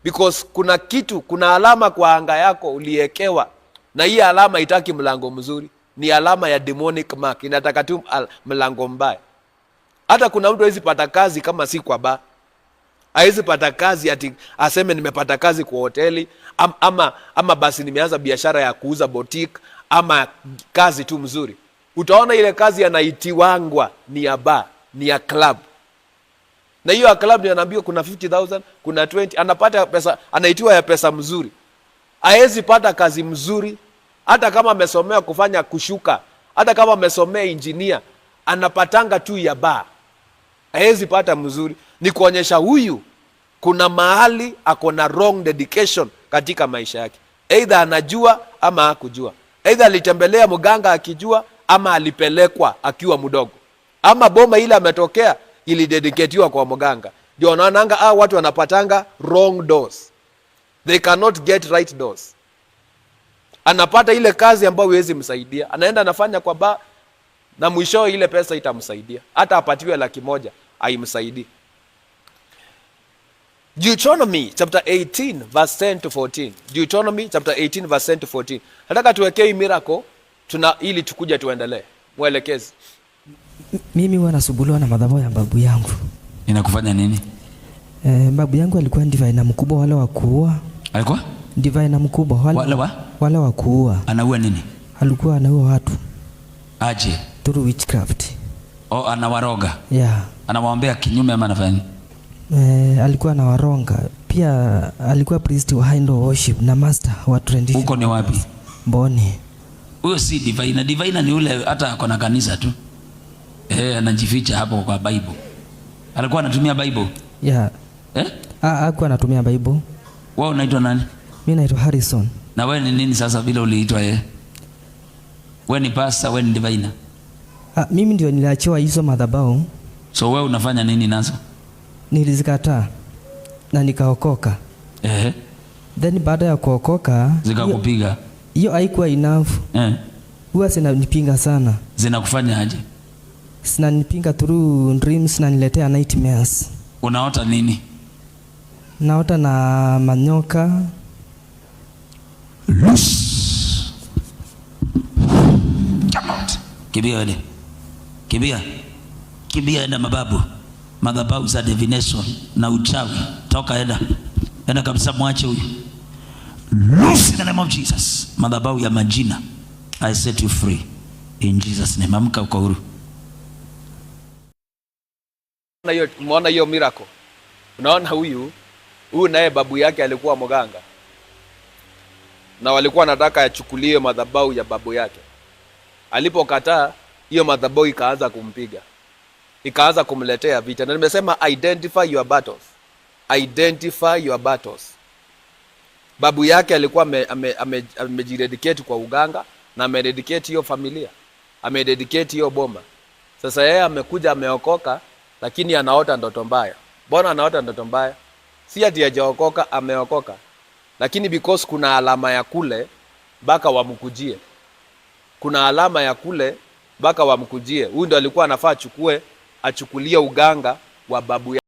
Because kuna alama kwa anga yako uliekewa, na hii alama itaki mlango mzuri, ni alama ya demonic mark, inataka tu mlango mbaya. Hata kuna mtu hawezi pata kazi kama si kwa ba. Hawezi pata kazi ati aseme nimepata kazi kwa hoteli, ama basi nimeanza biashara ya kuuza boutique, ama kazi tu mzuri. Utaona ile kazi anaitiwangwa ni ya ba, ni ya club. Na hiyo ya club ni anaambiwa kuna 50,000, kuna 20, anapata pesa, anaitiwa ya pesa mzuri. Hawezi pata kazi mzuri hata kama amesomea kufanya kushuka, hata kama amesomea engineer, anapatanga tu ya ba. Hawezi pata mzuri. Ni kuonyesha huyu kuna mahali akona wrong dedication katika maisha yake. Either anajua ama hakujua. Either alitembelea mganga akijua ama alipelekwa akiwa mdogo. Ama boma ile ametokea ilidedicatiwa kwa mganga. Ndio wanaonanga watu wanapatanga wrong doors. They cannot get right doors. Anapata ile kazi ambayo huwezi msaidia. Anaenda anafanya kwa ba, na mwisho ile pesa itamsaidia. Hata apatiwe 100,000 haimsaidii. Deuteronomy chapter 18 verse 10 to 14. Deuteronomy chapter 18 verse 10 to 14. Nataka tuwekee hii miracle ili tukuja tuendelee. Mwelekezi. Mimi huwa nasumbuliwa na madhabahu ya babu yangu. Inakufanya nini? Babu yangu alikuwa divine mkubwa, wale wa kuua. Alikuwa? Divine mkubwa, wale wa kuua. Anaua nini? Alikuwa anaua watu. Aje? Through witchcraft. Anawaroga. Yeah. Anawaombea kinyume ama anafanya nini? Alikuwa anawaronga. Pia alikuwa priest wa Hindu worship na master wa tradition. Huko ni wapi? Mboni. Huyo si divine. Divine ni ule hata ako na kanisa tu. Anajificha hapo kwa Bible. Alikuwa anatumia Bible? Yeah. Alikuwa anatumia Bible. Wewe unaitwa nani? Mimi naitwa Harrison. Na wewe ni nini sasa vile uliitwa yeye? Wewe ni pastor, wewe ni divine? Mimi ndio niliachiwa hizo madhabahu. So wewe unafanya nini nazo? Nilizikataa na nikaokoka. Then baada ya kuokoka zikakupiga. Hiyo haikuwa enough. Huwa zinanipinga sana. Zinakufanya aje? Zinanipinga through dreams na niletea nightmares. Unaota nini? Naota na manyoka. Loose. Come out. Kimbia wale. Kimbia enda mababu. Madhabahu za divination na uchawi. Toka enda kabisa, mwache huyu. Loose in the name of Jesus. Madhabahu ya majina. I set you free. In Jesus name. Amka uko huru. Umeona hiyo miracle? Unaona huyu naye babu yake alikuwa mganga. Na walikuwa nataka achukulie madhabahu ya babu yake. Alipokataa, hiyo madhabahu ikaanza kumpiga. Ikaanza kumletea vita. Na nimesema identify your battles. Identify your battles. Babu yake alikuwa amejidedicate kwa uganga na amededicate hiyo familia. Amededicate hiyo boma. Sasa yeye amekuja ameokoka, lakini anaota ndoto mbaya. Mbona anaota ndoto mbaya? Si ati hajaokoka, ameokoka. Lakini because kuna alama ya kule mpaka wamkujie. Kuna alama ya kule mpaka wamkujie. Huyu ndo alikuwa anafaa achukulie uganga wa babu yake.